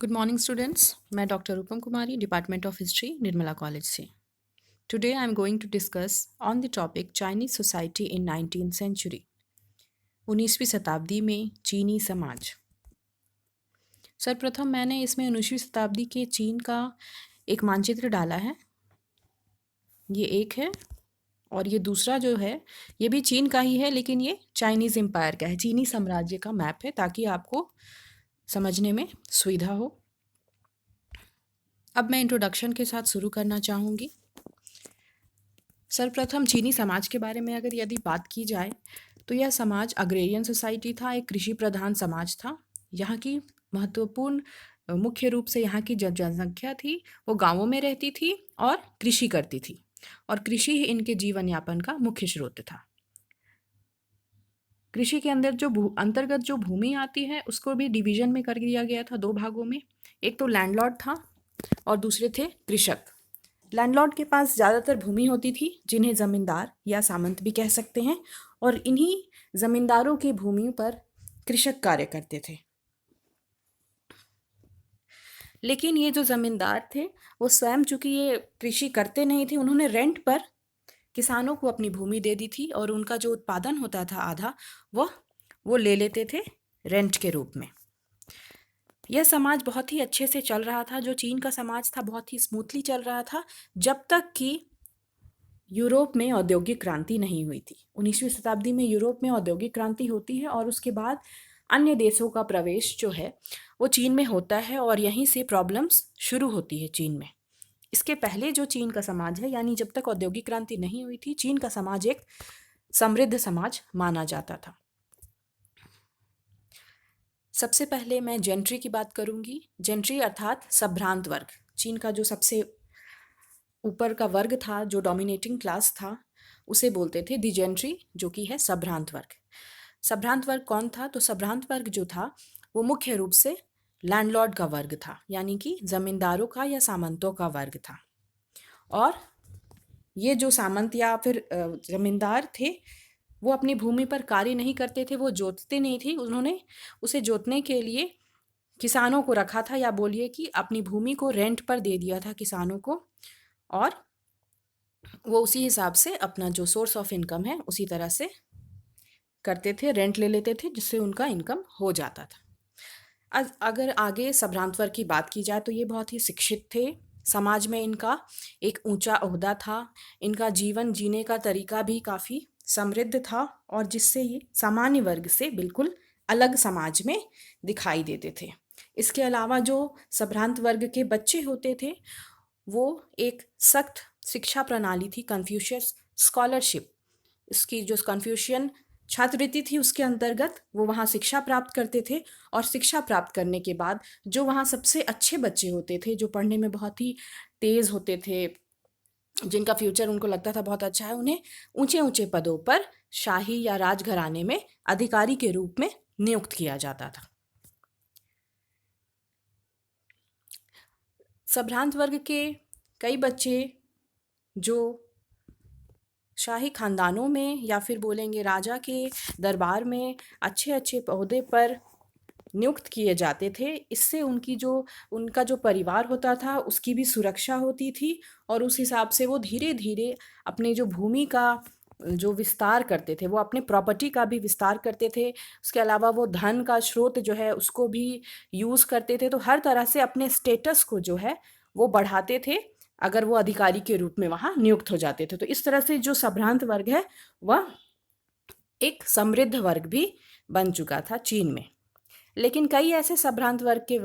Good morning students. मैं doctor Rupam Kumari, department of history, Nirmala College से। Today I am going to discuss on the topic Chinese society in 19th century. 19वीं शताब्दी में चीनी समाज। सर्वप्रथम मैंने इसमें 19वीं शताब्दी के चीन का एक मानचित्र डाला है। ये एक है और ये दूसरा जो है ये भी चीन का ही है, लेकिन ये चाइनीज़ एम्पायर का है, चीनी साम्राज्य का मैप है, ताकि आपको समझने में सुविधा हो। अब मैं इंट्रोडक्शन के साथ शुरू करना चाहूँगी। सर्वप्रथम चीनी समाज के बारे में अगर यदि बात की जाए तो यह समाज अग्रेरियन सोसाइटी था, एक कृषि प्रधान समाज था। यहाँ की महत्वपूर्ण मुख्य रूप से यहाँ की जनसंख्या थी वो गांवों में रहती थी और कृषि करती थी, और कृषि ही इनके जीवन यापन का मुख्य स्रोत था। कृषि के अंदर जो अंतर्गत जो भूमि आती है उसको भी डिवीजन में कर दिया गया था, दो भागों में। एक तो लैंडलॉर्ड था और दूसरे थे कृषक। लैंडलॉर्ड के पास ज़्यादातर भूमि होती थी, जिन्हें ज़मींदार या सामंत भी कह सकते हैं, और इन्हीं ज़मींदारों की भूमि पर कृषक कार्य करते थे। लेकिन ये जो ज़मींदार थे वो स्वयं चूंकि ये कृषि करते नहीं थे, उन्होंने रेंट पर किसानों को अपनी भूमि दे दी थी, और उनका जो उत्पादन होता था आधा वो ले लेते थे रेंट के रूप में। यह समाज बहुत ही अच्छे से चल रहा था, जो चीन का समाज था बहुत ही स्मूथली चल रहा था, जब तक कि यूरोप में औद्योगिक क्रांति नहीं हुई थी। 19वीं शताब्दी में यूरोप में औद्योगिक क्रांति होती है और उसके बाद अन्य देशों का प्रवेश जो है वो चीन में होता है, और यहीं से प्रॉब्लम्स शुरू होती है चीन में। इसके पहले जो चीन का समाज है, यानी जब तक औद्योगिक क्रांति नहीं हुई थी, चीन का समाज एक समृद्ध समाज माना जाता था। सबसे पहले मैं जेंट्री की बात करूंगी। जेंट्री अर्थात संभ्रांत वर्ग। चीन का जो सबसे ऊपर का वर्ग था, जो डोमिनेटिंग क्लास था, उसे बोलते थे दी जेंट्री, जो कि है संभ्रांत वर्ग। संभ्रांत वर्ग कौन था? तो संभ्रांत वर्ग जो था वो मुख्य रूप से लैंडलॉर्ड का वर्ग था, यानी कि जमींदारों का या सामंतों का वर्ग था। और ये जो सामंत या फिर जमींदार थे वो अपनी भूमि पर कार्य नहीं करते थे, वो जोतते नहीं थे। उन्होंने उसे जोतने के लिए किसानों को रखा था, या बोलिए कि अपनी भूमि को रेंट पर दे दिया था किसानों को, और वो उसी हिसाब से अपना जो सोर्स ऑफ इनकम है उसी तरह से करते थे, रेंट ले लेते थे, जिससे उनका इनकम हो जाता था। अगर आगे संभ्रांत वर्ग की बात की जाए तो ये बहुत ही शिक्षित थे। समाज में इनका एक ऊंचा ओहदा था, इनका जीवन जीने का तरीका भी काफ़ी समृद्ध था, और जिससे ये सामान्य वर्ग से बिल्कुल अलग समाज में दिखाई देते थे। इसके अलावा जो संभ्रांत वर्ग के बच्चे होते थे वो एक सख्त शिक्षा प्रणाली थी, कन्फ्यूशियस स्कॉलरशिप, इसकी जो कन्फ्यूशियन छात्रवृत्ति थी उसके अंतर्गत वो वहाँ शिक्षा प्राप्त करते थे। और शिक्षा प्राप्त करने के बाद जो वहाँ सबसे अच्छे बच्चे होते थे, जो पढ़ने में बहुत ही तेज़ होते थे, जिनका फ्यूचर उनको लगता था बहुत अच्छा है, उन्हें ऊंचे ऊंचे पदों पर शाही या राजघराने में अधिकारी के रूप में नियुक्त किया जाता था। संभ्रांत वर्ग के कई बच्चे जो शाही खानदानों में या फिर बोलेंगे राजा के दरबार में अच्छे अच्छे ओहदे पर नियुक्त किए जाते थे, इससे उनका जो परिवार होता था उसकी भी सुरक्षा होती थी, और उस हिसाब से वो धीरे धीरे अपने जो भूमि का जो विस्तार करते थे, वो अपने प्रॉपर्टी का भी विस्तार करते थे। उसके अलावा वो धन का स्रोत जो है उसको भी यूज़ करते थे। तो हर तरह से अपने स्टेटस को जो है वो बढ़ाते थे, अगर वो अधिकारी के रूप में वहाँ नियुक्त हो जाते थे। तो इस तरह से जो संभ्रांत वर्ग है वह एक समृद्ध वर्ग भी बन चुका था चीन में। लेकिन कई ऐसे संभ्रांत वर्ग के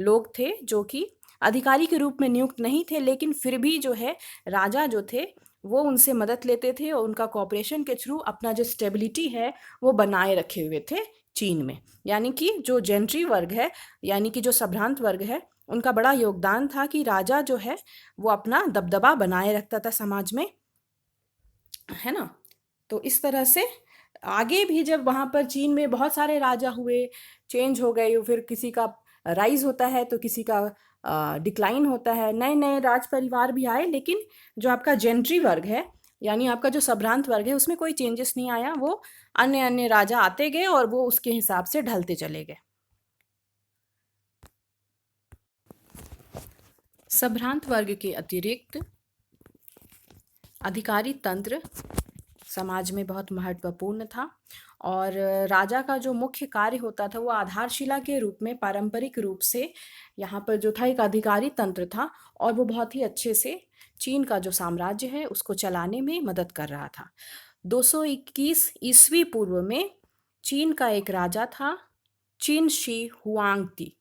लोग थे जो कि अधिकारी के रूप में नियुक्त नहीं थे, लेकिन फिर भी जो है राजा जो थे वो उनसे मदद लेते थे, और उनका कॉपरेशन के थ्रू अपना जो स्टेबिलिटी है वो बनाए रखे हुए थे चीन में। यानी कि जो जेंट्री वर्ग है, यानी कि जो संभ्रांत वर्ग है, उनका बड़ा योगदान था कि राजा जो है वो अपना दबदबा बनाए रखता था समाज में, है ना। तो इस तरह से आगे भी जब वहाँ पर चीन में बहुत सारे राजा हुए, चेंज हो गए, फिर किसी का राइज होता है तो किसी का डिक्लाइन होता है, नए नए राज परिवार भी आए, लेकिन जो आपका जेंट्री वर्ग है, यानी आपका जो संभ्रांत वर्ग है, उसमें कोई चेंजेस नहीं आया। वो अन्य अन्य राजा आते गए और वो उसके हिसाब से ढलते चले गए। संभ्रांत वर्ग के अतिरिक्त अधिकारी तंत्र समाज में बहुत महत्वपूर्ण था और राजा का जो मुख्य कार्य होता था वो आधारशिला के रूप में पारंपरिक रूप से यहाँ पर जो था एक अधिकारी तंत्र था और वो बहुत ही अच्छे से चीन का जो साम्राज्य है उसको चलाने में मदद कर रहा था। 221 ईस्वी पूर्व में चीन का एक राजा था, चीन शी हुआंगती।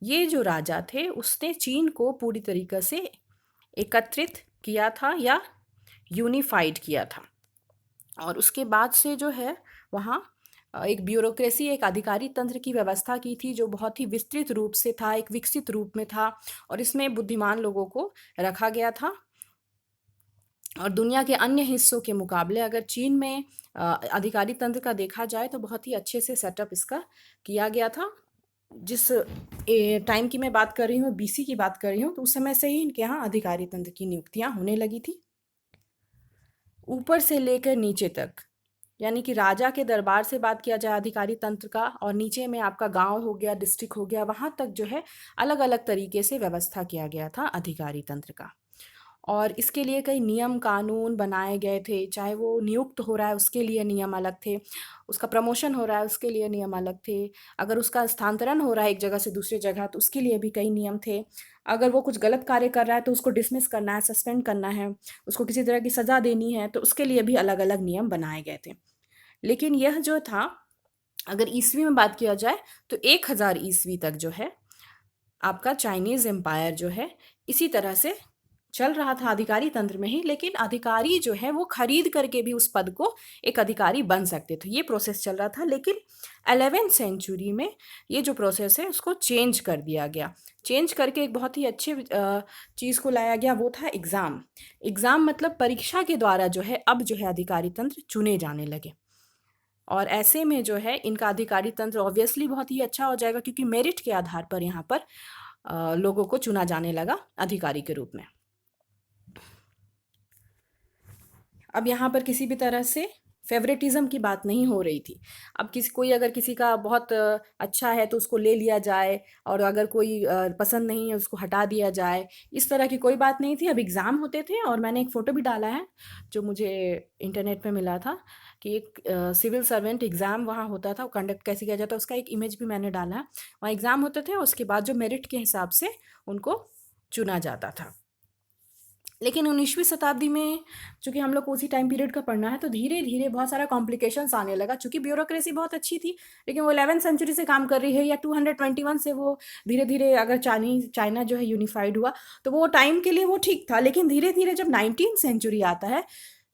ये जो राजा थे उसने चीन को पूरी तरीके से एकत्रित किया था या यूनिफाइड किया था और उसके बाद से जो है वहाँ एक ब्यूरोक्रेसी, एक अधिकारी तंत्र की व्यवस्था की थी जो बहुत ही विस्तृत रूप से था, एक विकसित रूप में था और इसमें बुद्धिमान लोगों को रखा गया था। और दुनिया के अन्य हिस्सों के मुकाबले अगर चीन में अधिकारी तंत्र का देखा जाए तो बहुत ही अच्छे से सेटअप इसका किया गया था। जिस टाइम की मैं बात कर रही हूँ, बीसी की बात कर रही हूँ, तो उस समय से ही इनके यहाँ अधिकारी तंत्र की नियुक्तियाँ होने लगी थी। ऊपर से लेकर नीचे तक, यानी कि राजा के दरबार से बात किया जाए अधिकारी तंत्र का और नीचे में आपका गांव हो गया, डिस्ट्रिक्ट हो गया, वहाँ तक जो है अलग अलग तरीके से व्यवस्था किया गया था अधिकारी तंत्र का। और इसके लिए कई नियम कानून बनाए गए थे, चाहे वो नियुक्त हो रहा है उसके लिए नियम अलग थे, उसका प्रमोशन हो रहा है उसके लिए नियम अलग थे, अगर उसका स्थानांतरण हो रहा है एक जगह से दूसरी जगह तो उसके लिए भी कई नियम थे, अगर वो कुछ गलत कार्य कर रहा है तो उसको डिसमिस करना है, सस्पेंड करना है, उसको किसी तरह की सज़ा देनी है तो उसके लिए भी अलग अलग नियम बनाए गए थे। लेकिन यह जो था, अगर ईस्वी में बात किया जाए तो 1000 ईस्वी तक जो है आपका चाइनीज़ एम्पायर जो है इसी तरह से चल रहा था अधिकारी तंत्र में ही, लेकिन अधिकारी जो है वो खरीद करके भी उस पद को एक अधिकारी बन सकते थे, ये प्रोसेस चल रहा था। लेकिन 11वीं सेंचुरी में ये जो प्रोसेस है उसको चेंज कर दिया गया, चेंज करके एक बहुत ही अच्छे चीज़ को लाया गया, वो था एग्ज़ाम। एग्ज़ाम मतलब परीक्षा के द्वारा जो है अब जो है अधिकारी तंत्र चुने जाने लगे और ऐसे में जो है इनका अधिकारी तंत्र ऑब्वियसली बहुत ही अच्छा हो जाएगा क्योंकि मेरिट के आधार पर यहाँ पर लोगों को चुना जाने लगा अधिकारी के रूप में। अब यहाँ पर किसी भी तरह से फेवरेटिज्म की बात नहीं हो रही थी। अब कोई अगर किसी का बहुत अच्छा है तो उसको ले लिया जाए और अगर कोई पसंद नहीं है उसको हटा दिया जाए, इस तरह की कोई बात नहीं थी। अब एग्ज़ाम होते थे और मैंने एक फ़ोटो भी डाला है जो मुझे इंटरनेट पे मिला था कि एक सिविल सर्वेंट एग्ज़ाम वहाँ होता था, कंडक्ट कैसे किया जाता है उसका एक इमेज भी मैंने डाला है। वहाँ एग्ज़ाम होते थे, उसके बाद जो मेरिट के हिसाब से उनको चुना जाता था। लेकिन 19वीं शताब्दी में चूँकि हम लोग को उसी टाइम पीरियड का पढ़ना है तो धीरे धीरे बहुत सारा कॉम्प्लिकेशंस आने लगा। चूँकि ब्यूरोक्रेसी बहुत अच्छी थी लेकिन वो 11वीं सेंचुरी से काम कर रही है या 221 से वो धीरे धीरे, अगर चाइना जो है यूनिफाइड हुआ तो वो टाइम के लिए वो ठीक था। लेकिन धीरे धीरे जब 19वीं सेंचुरी आता है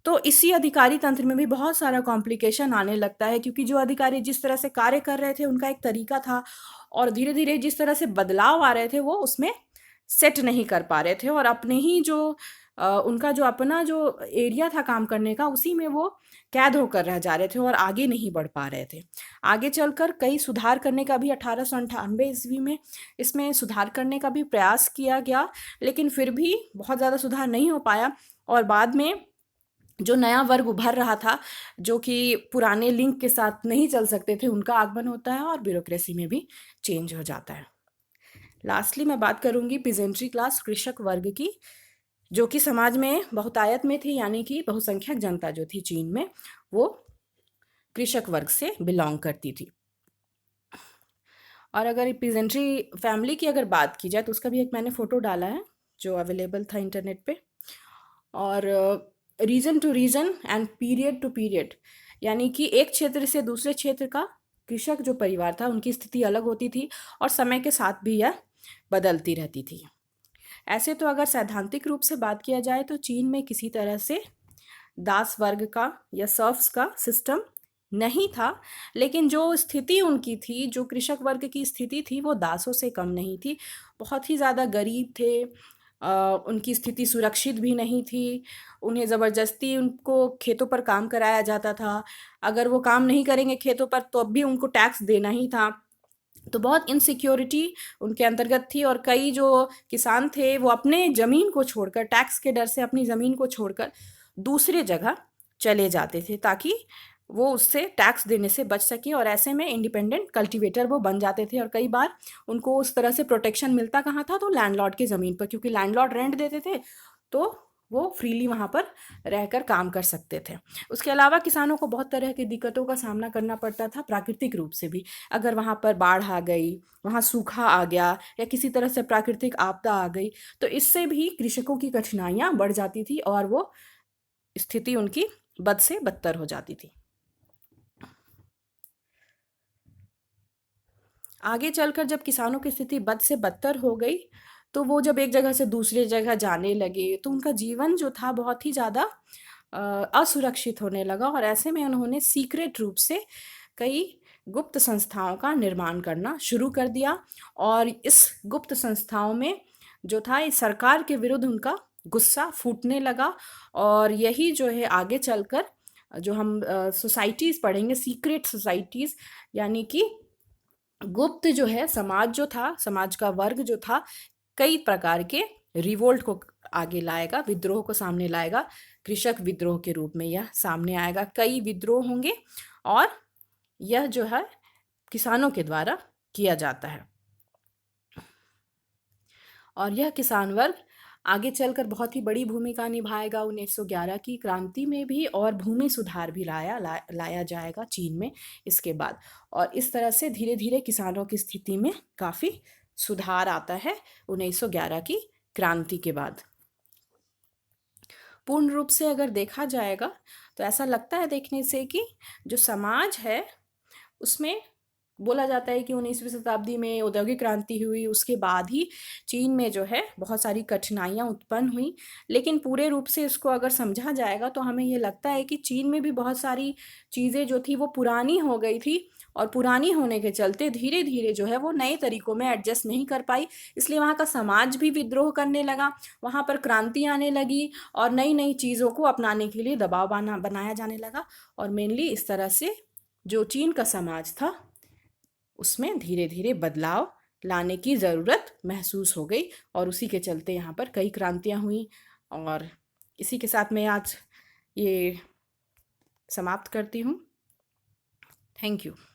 तो इसी अधिकारी तंत्र में भी बहुत सारा कॉम्प्लिकेशन आने लगता है क्योंकि जो अधिकारी जिस तरह से कार्य कर रहे थे उनका एक तरीका था और धीरे धीरे जिस तरह से बदलाव आ रहे थे वो उसमें सेट नहीं कर पा रहे थे और अपने ही जो उनका जो अपना जो एरिया था काम करने का उसी में वो कैद होकर रह जा रहे थे और आगे नहीं बढ़ पा रहे थे। आगे चलकर कई सुधार करने का भी 1898 ईस्वी में इसमें सुधार करने का भी प्रयास किया गया, लेकिन फिर भी बहुत ज़्यादा सुधार नहीं हो पाया और बाद में जो नया वर्ग उभर रहा था जो कि पुराने लिंक के साथ नहीं चल सकते थे, उनका आगमन होता है और ब्यूरोक्रेसी में भी चेंज हो जाता है। लास्टली मैं बात करूंगी पीजेंट्री क्लास, कृषक वर्ग की, जो कि समाज में बहुतायत में थी, यानी कि बहुसंख्यक जनता जो थी चीन में वो कृषक वर्ग से बिलोंग करती थी। और अगर पीजेंट्री फैमिली की अगर बात की जाए तो उसका भी एक मैंने फ़ोटो डाला है जो अवेलेबल था इंटरनेट पे। और region to region and period to period, यानी कि एक क्षेत्र से दूसरे क्षेत्र का कृषक जो परिवार था उनकी स्थिति अलग होती थी और समय के साथ भी यह बदलती रहती थी। ऐसे तो अगर सैद्धांतिक रूप से बात किया जाए तो चीन में किसी तरह से दास वर्ग का या सर्फ्स का सिस्टम नहीं था, लेकिन जो स्थिति उनकी थी, जो कृषक वर्ग की स्थिति थी वो दासों से कम नहीं थी। बहुत ही ज़्यादा गरीब थे, उनकी स्थिति सुरक्षित भी नहीं थी, उन्हें ज़बरदस्ती उनको खेतों पर काम कराया जाता था। अगर वो काम नहीं करेंगे खेतों पर तो अब भी उनको टैक्स देना ही था। तो बहुत इनसिक्योरिटी उनके अंतर्गत थी और कई जो किसान थे वो अपने ज़मीन को छोड़कर, टैक्स के डर से अपनी ज़मीन को छोड़कर दूसरे जगह चले जाते थे ताकि वो उससे टैक्स देने से बच सके और ऐसे में इंडिपेंडेंट कल्टीवेटर वो बन जाते थे। और कई बार उनको उस तरह से प्रोटेक्शन मिलता कहाँ था, तो लैंडलॉर्ड की ज़मीन पर, क्योंकि लैंडलॉर्ड रेंट देते थे तो वो फ्रीली वहाँ पर रहकर काम कर सकते थे। उसके अलावा किसानों को बहुत तरह की दिक्कतों का सामना करना पड़ता था प्राकृतिक रूप से भी। अगर वहाँ पर बाढ़ आ गई, वहाँ सूखा आ गया या किसी तरह से प्राकृतिक आपदा आ गई, तो इससे भी कृषकों की कठिनाइयाँ बढ़ जाती थी और वो स्थिति उनकी बद से बदतर हो जाती थी। आगे चलकर जब किसानों की स्थिति बद से बदतर हो गई, तो वो जब एक जगह से दूसरी जगह जाने लगे, तो उनका जीवन जो था बहुत ही ज़्यादा असुरक्षित होने लगा। और ऐसे में उन्होंने सीक्रेट रूप से कई गुप्त संस्थाओं का निर्माण करना शुरू कर दिया। और इस गुप्त संस्थाओं में जो था, इस सरकार के विरुद्ध उनका गुस्सा फूटने लगा। और यही जो है आगे चलकर जो हम सोसाइटीज़ पढ़ेंगे, सीक्रेट सोसाइटीज़, यानी कि गुप्त जो है समाज जो था, समाज का वर्ग जो था, कई प्रकार के रिवोल्ट को आगे लाएगा, विद्रोह को सामने लाएगा। कृषक विद्रोह के रूप में यह सामने आएगा। कई विद्रोह होंगे और यह जो है किसानों के द्वारा किया जाता है। और यह किसान वर्ग आगे चलकर बहुत ही बड़ी भूमिका निभाएगा 1911 की क्रांति में भी, और भूमि सुधार भी लाया जाएगा चीन में इसके बाद। और इस तरह से धीरे धीरे किसानों की स्थिति में काफ़ी सुधार आता है 1911 की क्रांति के बाद। पूर्ण रूप से अगर देखा जाएगा तो ऐसा लगता है देखने से कि जो समाज है उसमें बोला जाता है कि 19वीं शताब्दी में औद्योगिक क्रांति हुई, उसके बाद ही चीन में जो है बहुत सारी कठिनाइयाँ उत्पन्न हुई। लेकिन पूरे रूप से इसको अगर समझा जाएगा तो हमें ये लगता है कि चीन में भी बहुत सारी चीज़ें जो थी वो पुरानी हो गई थी, और पुरानी होने के चलते धीरे धीरे जो है वो नए तरीकों में एडजस्ट नहीं कर पाई। इसलिए वहाँ का समाज भी विद्रोह करने लगा, वहाँ पर क्रांति आने लगी और नई नई चीज़ों को अपनाने के लिए दबाव बनाया जाने लगा। और मेनली इस तरह से जो चीन का समाज था उसमें धीरे धीरे बदलाव लाने की ज़रूरत महसूस हो गई, और उसी के चलते यहाँ पर कई क्रांतियाँ हुई। और इसी के साथ मैं आज ये समाप्त करती हूँ। Thank you.